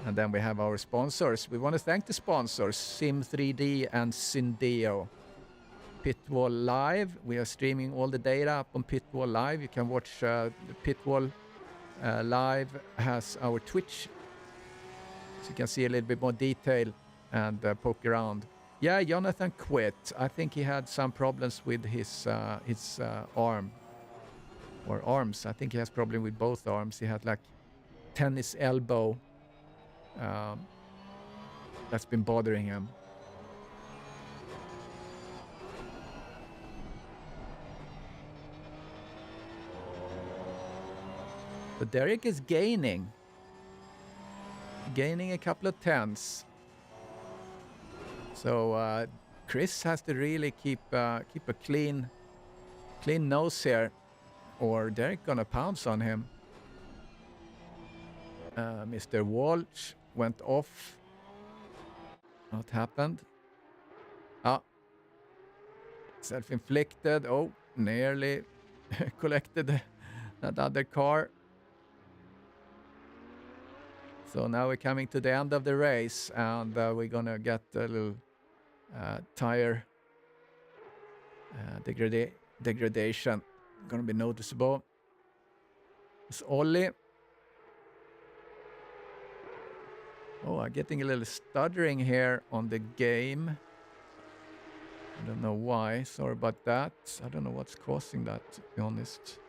And then we have our sponsors. We want to thank the sponsors, Sim3D and Syndeo. Pitwall Live, we are streaming all the data up on Pitwall Live. You can watch the Pitwall Live has our Twitch, so you can see a little bit more detail and poke around. Yeah, Jonathan quit. I think he had some problems with his arm or arms. I think he has problem with both arms. He had like tennis elbow that's been bothering him. But Derek is gaining a couple of tenths. So Chris has to really keep a clean nose here, or Derek gonna pounce on him. Mr. Walsh went off. What happened? Ah, self-inflicted. Oh, nearly collected that other car. So now we're coming to the end of the race, and we're gonna get a little tire degradation. Gonna be noticeable. It's Ollie. Oh, I'm getting a little stuttering here on the game. I don't know why. Sorry about that. I don't know what's causing that, to be honest.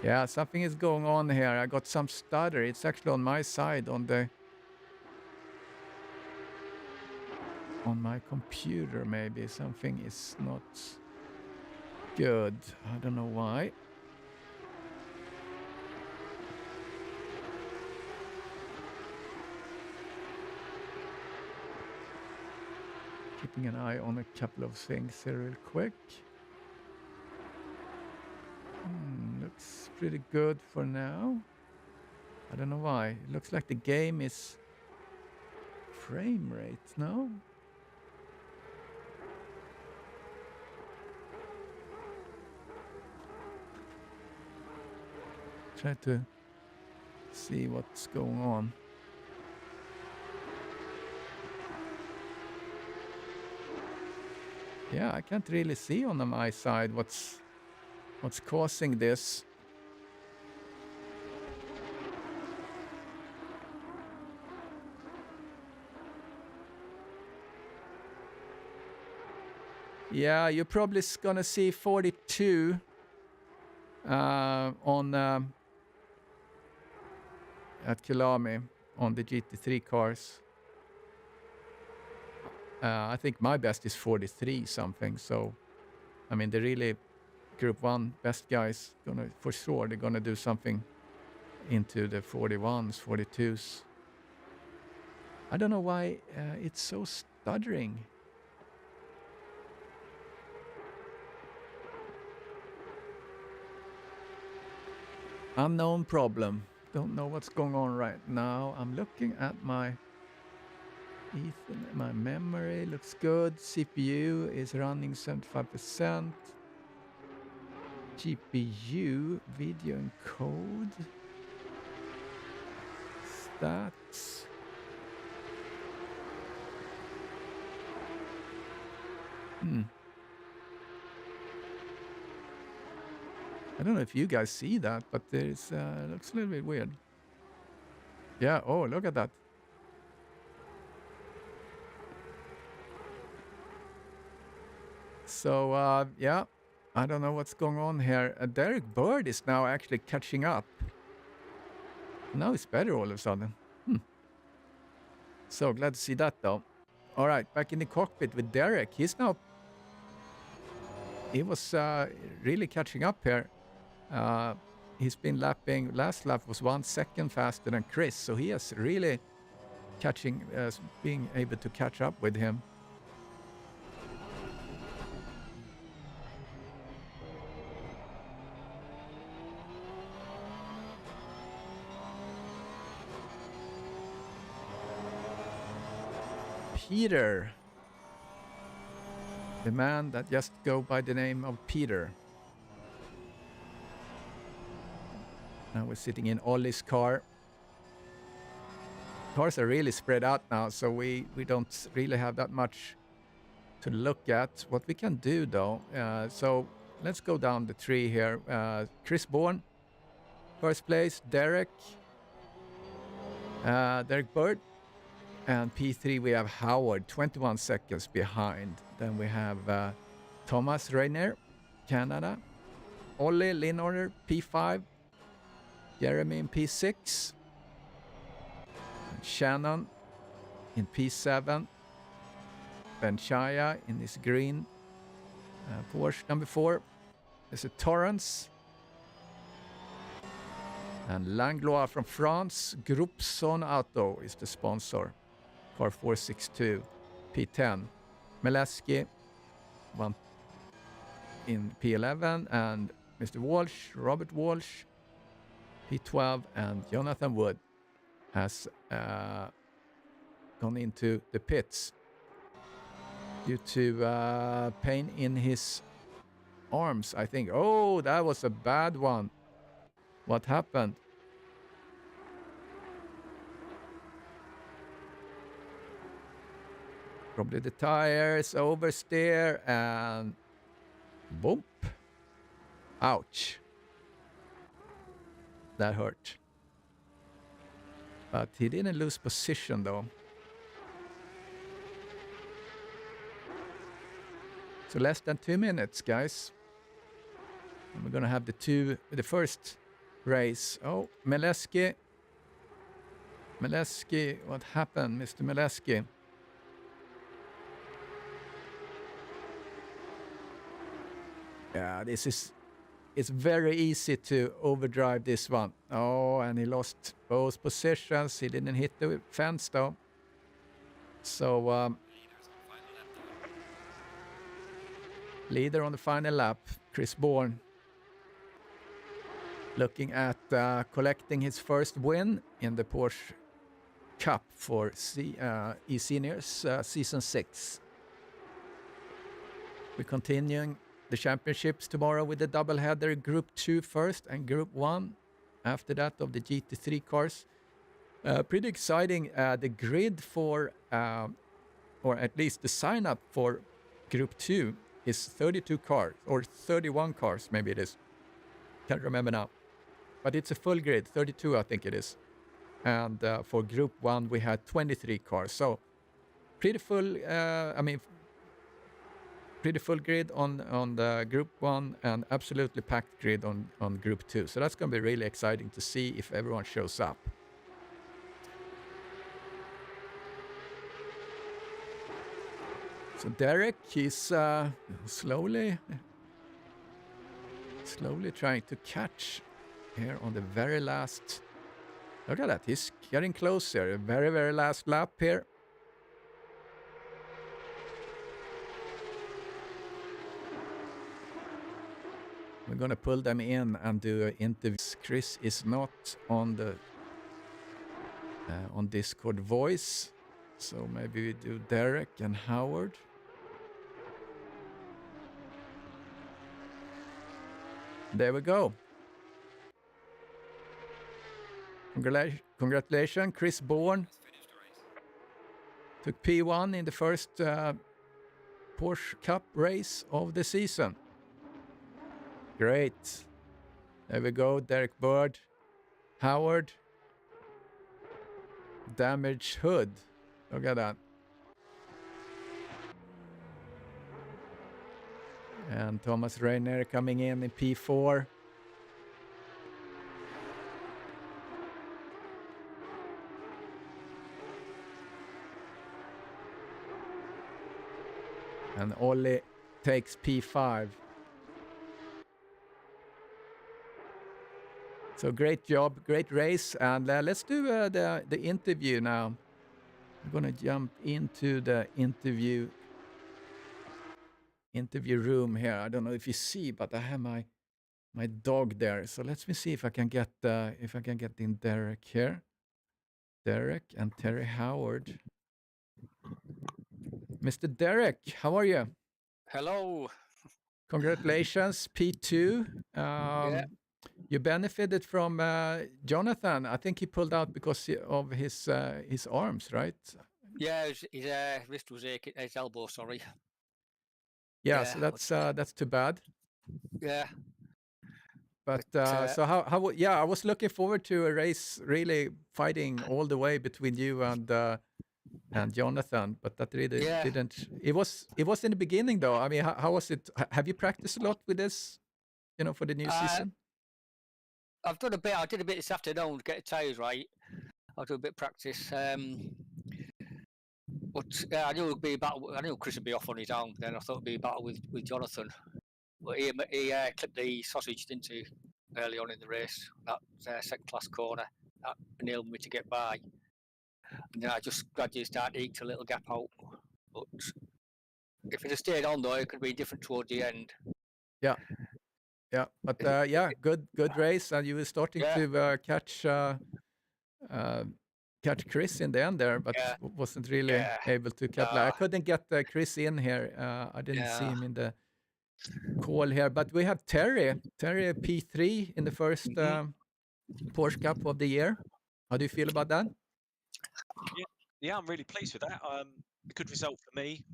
Yeah, something is going on here. I got some stutter. It's actually on my side, on my computer. Maybe something is not good. I don't know why. Keeping an eye on a couple of things here real quick. Looks pretty good for now. I don't know why. It looks like the game is frame rate, no? Try to see what's going on. Yeah, I can't really see on my side what's causing this. Yeah, you're probably gonna see 42 on at Kyalami on the GT3 cars. I think my best is 43 something. So, I mean, the really Group 1 best guys gonna, for sure, they're gonna do something into the 41s, 42s. I don't know why it's so stuttering. Unknown problem. Don't know what's going on right now. I'm looking at my Ethernet. My memory looks good. CPU is running 75%. GPU, video encode. Stats. I don't know if you guys see that, but there's looks a little bit weird. Yeah, oh, look at that. So, yeah, I don't know what's going on here. Derek Bird is now actually catching up. Now it's better all of a sudden. So glad to see that though. All right, back in the cockpit with Derek. He was really catching up here. He's been lapping, last lap was 1 second faster than Chris, so he is really being able to catch up with him. Peter, the man that just go by the name of Peter. Now we're sitting in Ollie's car. Cars are really spread out now, so we don't really have that much to look at. What we can do though, so let's go down the tree here. Chris Bourne, first place. Derek Bird. And P3 we have Howard, 21 seconds behind. Then we have Thomas Reiner, Canada. Ollie Linnorder, P5. Jeremy in P6. And Shannon in P7. Ben Chaya in his green Porsche number 4. There's a Torrance. And Langlois from France. Groupe Son Auto is the sponsor. Car 462, P10. Meleski, one in P11, and Mr. Walsh, Robert Walsh, P12, and Jonathan Wood has gone into the pits due to pain in his arms, I think. Oh, that was a bad one. What happened? Probably the tires, oversteer, and boom. Ouch. That hurt. But he didn't lose position though. So less than 2 minutes, guys. And we're gonna have the first race. Oh, Meleski. Meleski, what happened, Mr. Meleski? Yeah, it's very easy to overdrive this one. Oh, and he lost both positions. He didn't hit the fence though. So, leader on the final lap, Chris Bourne. Looking at collecting his first win in the Porsche Cup for eSeniors Season 6. We're continuing the championships tomorrow with the doubleheader, Group 2 first and Group 1 after that of the GT3 cars. Pretty exciting. The grid for, or at least the sign up for Group 2 is 32 cars, or 31 cars maybe it is. Can't remember now. But it's a full grid, 32 I think it is. And for Group 1 we had 23 cars. So pretty full, pretty full grid on the Group 1 and absolutely packed grid on Group 2. So that's going to be really exciting to see if everyone shows up. So Derek, he's slowly trying to catch here on the very last. Look at that, he's getting closer. Very, very last lap here. We're going to pull them in and do interviews. Chris is not on the on Discord voice, so maybe we do Derek and Howard. There we go. Congratulations, Chris Bourne. Took P1 in the first Porsche Cup race of the season. Great. There we go, Derek Bird. Howard. Damaged hood. Look at that. And Thomas Reiner coming in P4. And Ollie takes P5. So great job, great race. And let's do the interview now. I'm going to jump into the interview room here. I don't know if you see, but I have my dog there. So let me see if I can get in Derek here. Derek and Terry Howard. Mr. Derek, how are you? Hello. Congratulations, P2. Yeah. You benefited from Jonathan. I think he pulled out because of his arms, right? Yeah, his wrist was aching, his elbow, sorry. Yeah, so that's too bad. Yeah. But so how? Yeah, I was looking forward to a race, really fighting all the way between you and Jonathan. But that really didn't. It was in the beginning, though. I mean, how was it? Have you practiced a lot with this? You know, for the new season. I've done a bit. I did a bit this afternoon to get the tyres right. I'll do a bit of practice. But I knew it'd be a battle. I knew Chris would be off on his own. Then I thought it'd be a battle with Jonathan. But he clipped the sausage, didn't he, early on in the race? That second class corner that enabled me to get by. And then I just gradually started to eke a little gap out. But if it had stayed on, though, it could be different towards the end. Yeah. Yeah, but yeah, good race, and you were starting to catch Chris in the end there, but wasn't really able to catch. I couldn't get Chris in here. I didn't see him in the call here, but we have Terry P3 in the first Porsche Cup of the year. How do you feel about that? Yeah, I'm really pleased with that. A good result for me.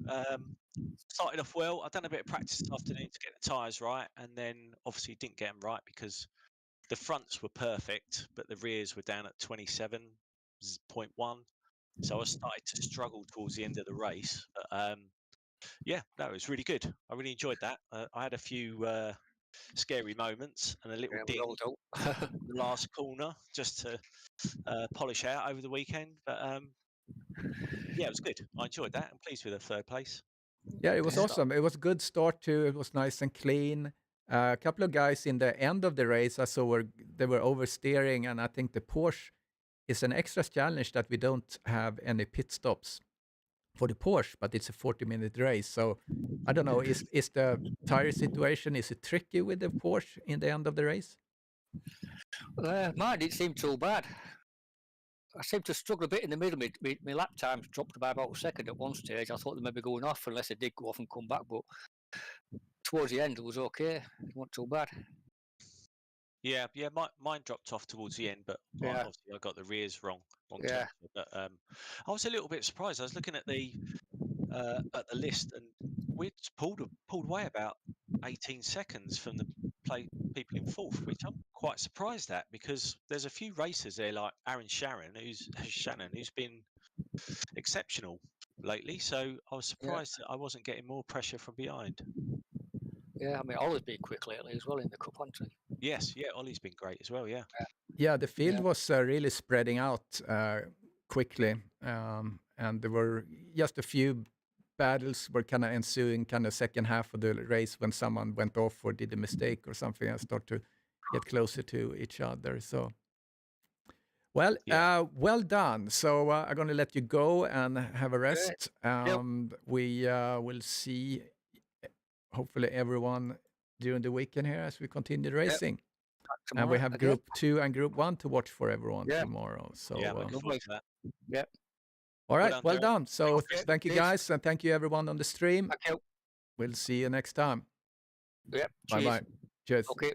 Started off well. I've done a bit of practice this afternoon to get the tyres right, and then obviously didn't get them right because the fronts were perfect, but the rears were down at 27.1. So I started to struggle towards the end of the race. But, yeah, that was really good. I really enjoyed that. I had a few scary moments and a little ding the last corner just to polish out over the weekend. But yeah, it was good. I enjoyed that. I'm pleased with the third place. Yeah, it was awesome. It was a good start too. It was nice and clean. A couple of guys in the end of the race I saw they were oversteering, and I think the Porsche is an extra challenge that we don't have any pit stops for the Porsche, but it's a 40-minute race. So I don't know, is the tire situation, is it tricky with the Porsche in the end of the race? Mine didn't seem too bad. I seemed to struggle a bit in the middle. My lap times dropped by about a second at one stage. I thought they might be going off unless they did go off and come back, but towards the end it was okay. It wasn't too bad. Yeah, mine dropped off towards the end, but obviously I got the rears wrong. But I was a little bit surprised. I was looking at the list, and we'd pulled away about 18 seconds from the people in fourth, which I'm quite surprised at because there's a few racers there like Aaron Shannon, who's been exceptional lately. So I was surprised that I wasn't getting more pressure from behind. Yeah, I mean, Ollie's been quick lately as well in the Cup, hasn't he? Yes, Ollie's been great as well, Yeah, the field was really spreading out quickly, and there were just a few battles were kind of ensuing kind of second half of the race when someone went off or did a mistake or something and start to get closer to each other. So, well, well done. So I'm going to let you go and have a rest. We will see, hopefully, everyone during the weekend here as we continue the racing. And we have Group 2 and Group 1 to watch for everyone tomorrow. So looking forward to that. All right, well done. So thank you guys, and thank you everyone on the stream. Thank you. We'll see you next time. Yep. Bye-bye. Cheers. Okay.